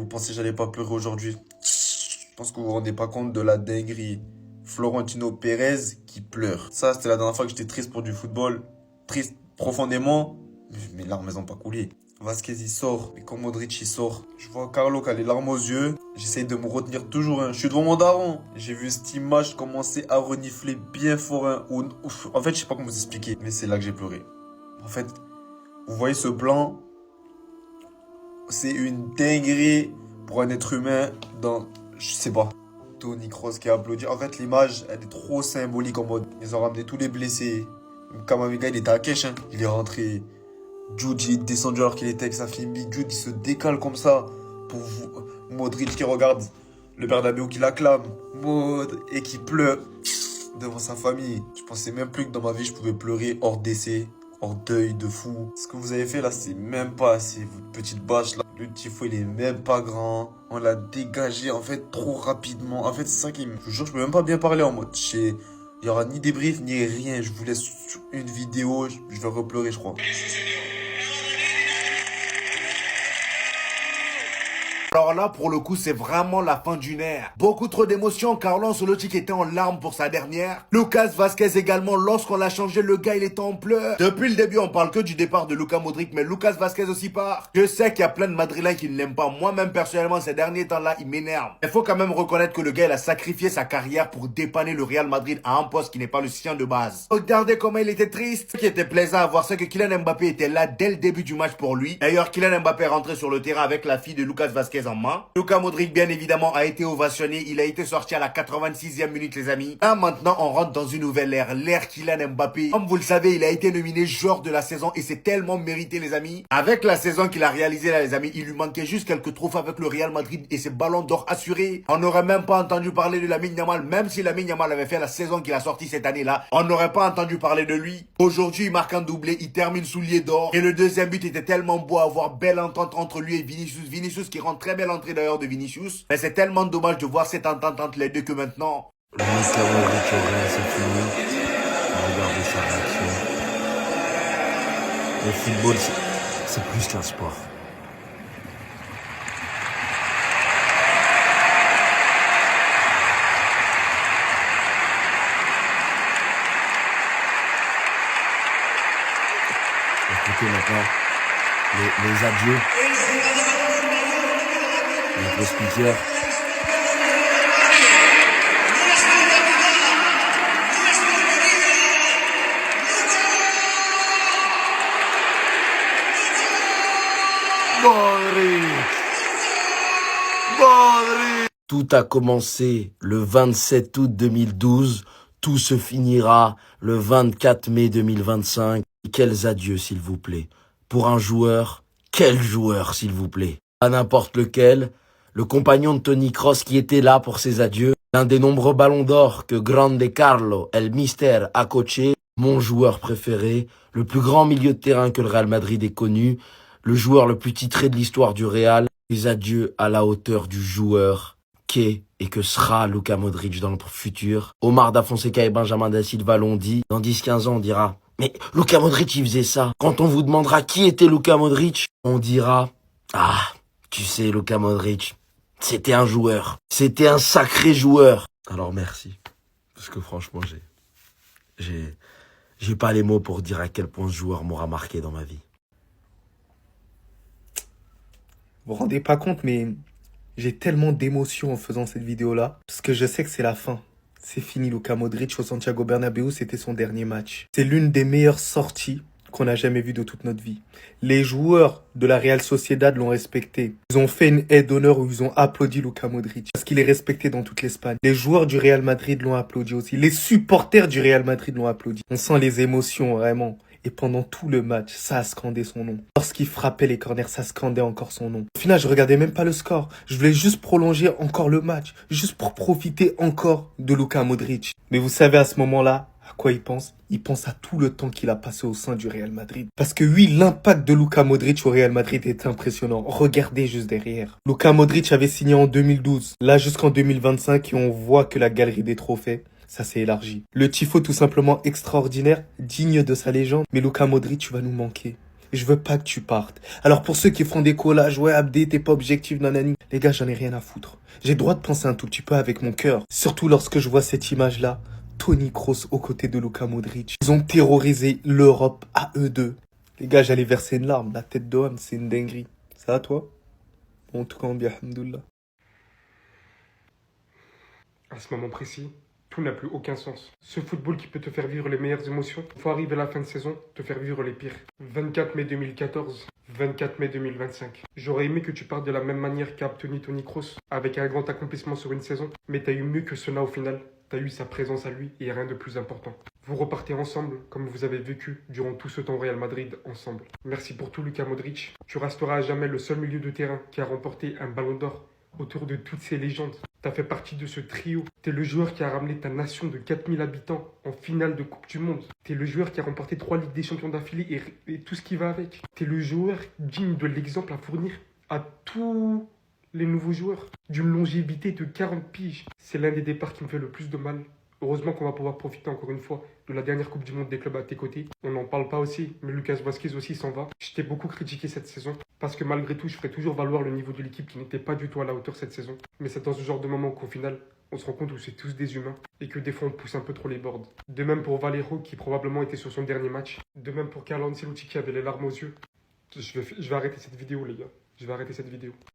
vous pensez que j'allais pas pleurer aujourd'hui? Je pense que vous vous rendez pas compte de la dinguerie. Florentino Pérez qui pleure. Ça, c'était la dernière fois que j'étais triste pour du football. Triste profondément. Mes larmes, elles ont pas coulé. Vasquez, il sort. Mais quand Modric, il sort, je vois Carlo qui a les larmes aux yeux. J'essaye de me retenir toujours. Hein. Je suis devant mon daron. J'ai vu cette image commencer à renifler bien fort. Hein. En fait, je sais pas comment vous expliquer. Mais c'est là que j'ai pleuré. En fait, vous voyez ce blanc? C'est une dinguerie pour un être humain dans... Je sais pas. Tony Kroos qui a applaudi. En fait, l'image, elle est trop symbolique en mode... Ils ont ramené tous les blessés. Kamavinga, il était à Kesh. Hein. Il est rentré. Jude, il est descendu alors qu'il était avec sa fille. Jude, il se décale comme ça. Pour vous. Modric qui regarde le Bernabéu qui l'acclame. Et qui pleure devant sa famille. Je pensais même plus que dans ma vie, je pouvais pleurer hors décès. Hors deuil de fou. Ce que vous avez fait là, c'est même pas assez. Votre petite bâche là. Le tifo, il est même pas grand. On l'a dégagé en fait trop rapidement. En fait, c'est ça qui me... Je vous jure, je peux même pas bien parler en mode. Il y aura ni débrief, ni rien. Je vous laisse une vidéo. Je vais repleurer, je crois. Alors là, pour le coup, c'est vraiment la fin d'une ère. Beaucoup trop d'émotions. Carlo Ancelotti qui était en larmes pour sa dernière. Lucas Vasquez également. Lorsqu'on l'a changé, le gars, il était en pleurs. Depuis le début, on parle que du départ de Luka Modric, mais Lucas Vasquez aussi part. Je sais qu'il y a plein de Madrilènes qui ne l'aiment pas. Moi-même, personnellement, ces derniers temps-là, il m'énerve. Il faut quand même reconnaître que le gars, il a sacrifié sa carrière pour dépanner le Real Madrid à un poste qui n'est pas le sien de base. Regardez comment il était triste. Ce qui était plaisant à voir, c'est que Kylian Mbappé était là dès le début du match pour lui. D'ailleurs, Kylian Mbappé est rentré sur le terrain avec la fille de Lucas Vasquez en main. Luka Modric, bien évidemment, a été ovationné. Il a été sorti à la 86e minute, les amis. Là, maintenant, on rentre dans une nouvelle ère. L'ère Kylian Mbappé. Comme vous le savez, il a été nominé joueur de la saison et c'est tellement mérité, les amis. Avec la saison qu'il a réalisée, là, les amis, il lui manquait juste quelques trophées avec le Real Madrid et ses ballons d'or assurés. On n'aurait même pas entendu parler de Lamine Yamal, même si Lamine Yamal avait fait la saison qu'il a sortie cette année-là. On n'aurait pas entendu parler de lui. Aujourd'hui, il marque un doublé, il termine soulier d'or. Et le deuxième but était tellement beau à voir, belle entente entre lui et Vinicius. Vinicius qui rend très belle entrée d'ailleurs de Vinicius. Mais c'est tellement dommage de voir cette entente entre les deux que maintenant... Le Luka Modric au Real, c'est fini. Regardez sa réaction. Le football, c'est plus qu'un sport. Écoutez maintenant les adieux. Notre speaker. Tout a commencé le 27 août 2012. Tout se finira le 24 mai 2025. Quels adieux, s'il vous plaît. Pour un joueur, quel joueur, s'il vous plaît. Pas n'importe lequel. Le compagnon de Tony Kroos qui était là pour ses adieux. L'un des nombreux ballons d'or que Grande Carlo, El Mister, a coaché. Mon joueur préféré. Le plus grand milieu de terrain que le Real Madrid ait connu. Le joueur le plus titré de l'histoire du Real. Les adieux à la hauteur du joueur qu'est et que sera Luka Modric dans le futur. Omar Da Fonseca et Benjamin Da Silva l'ont dit. Dans 10-15 ans, on dira « Mais Luka Modric, il faisait ça ». Quand on vous demandera qui était Luka Modric, on dira « Ah, tu sais, Luka Modric, c'était un joueur. C'était un sacré joueur ». Alors merci. Parce que franchement, j'ai pas les mots pour dire à quel point ce joueur m'aura marqué dans ma vie. Vous vous rendez pas compte, mais j'ai tellement d'émotions en faisant cette vidéo-là. Parce que je sais que c'est la fin. C'est fini, Luka Modric au Santiago Bernabéu, c'était son dernier match. C'est l'une des meilleures sorties qu'on a jamais vues de toute notre vie. Les joueurs de la Real Sociedad l'ont respecté. Ils ont fait une aide d'honneur où ils ont applaudi Luka Modric. Parce qu'il est respecté dans toute l'Espagne. Les joueurs du Real Madrid l'ont applaudi aussi. Les supporters du Real Madrid l'ont applaudi. On sent les émotions, vraiment. Et pendant tout le match, ça a scandé son nom. Lorsqu'il frappait les corners, ça scandait encore son nom. Au final, je regardais même pas le score. Je voulais juste prolonger encore le match. Juste pour profiter encore de Luka Modric. Mais vous savez à ce moment-là, à quoi il pense? Il pense à tout le temps qu'il a passé au sein du Real Madrid. Parce que oui, l'impact de Luka Modric au Real Madrid est impressionnant. Regardez juste derrière. Luka Modric avait signé en 2012. Là, jusqu'en 2025, et on voit que la galerie des trophées, ça s'est élargi. Le tifo tout simplement extraordinaire, digne de sa légende. Mais Luka Modric, tu vas nous manquer. Et je veux pas que tu partes. Alors pour ceux qui font des collages, ouais Abdé, t'es pas objectif, nanani. Les gars, j'en ai rien à foutre. J'ai le droit de penser un tout petit peu avec mon cœur. Surtout lorsque je vois cette image-là. Toni Kroos aux côtés de Luka Modric. Ils ont terrorisé l'Europe à eux deux. Les gars, j'allais verser une larme. La tête d'homme, c'est une dinguerie. Ça va toi? Bon, en tout cas, on bien, alhamdoulilah. À ce moment précis, tout n'a plus aucun sens. Ce football qui peut te faire vivre les meilleures émotions, il faut arriver à la fin de saison, te faire vivre les pires. 24 mai 2014, 24 mai 2025. J'aurais aimé que tu partes de la même manière qu'a obtenu Toni Kroos, avec un grand accomplissement sur une saison, mais t'as eu mieux que cela au final. T'as eu sa présence à lui et rien de plus important. Vous repartez ensemble comme vous avez vécu durant tout ce temps au Real Madrid ensemble. Merci pour tout Luka Modric. Tu resteras à jamais le seul milieu de terrain qui a remporté un ballon d'or autour de toutes ces légendes. T'as fait partie de ce trio. T'es le joueur qui a ramené ta nation de 4000 habitants en finale de Coupe du Monde. T'es le joueur qui a remporté 3 Ligues des Champions d'affilée et tout ce qui va avec. T'es le joueur digne de l'exemple à fournir à tous les nouveaux joueurs. D'une longévité de 40 piges. C'est l'un des départs qui me fait le plus de mal. Heureusement qu'on va pouvoir profiter encore une fois de la dernière Coupe du Monde des clubs à tes côtés. On n'en parle pas aussi, mais Lucas Vazquez aussi s'en va. Je t'ai beaucoup critiqué cette saison, parce que malgré tout, je ferai toujours valoir le niveau de l'équipe qui n'était pas du tout à la hauteur cette saison. Mais c'est dans ce genre de moment qu'au final, on se rend compte où c'est tous des humains, et que des fois on pousse un peu trop les bords. De même pour Valero, qui probablement était sur son dernier match. De même pour Carlo Ancelotti, qui avait les larmes aux yeux. Je vais arrêter cette vidéo, les gars. Je vais arrêter cette vidéo.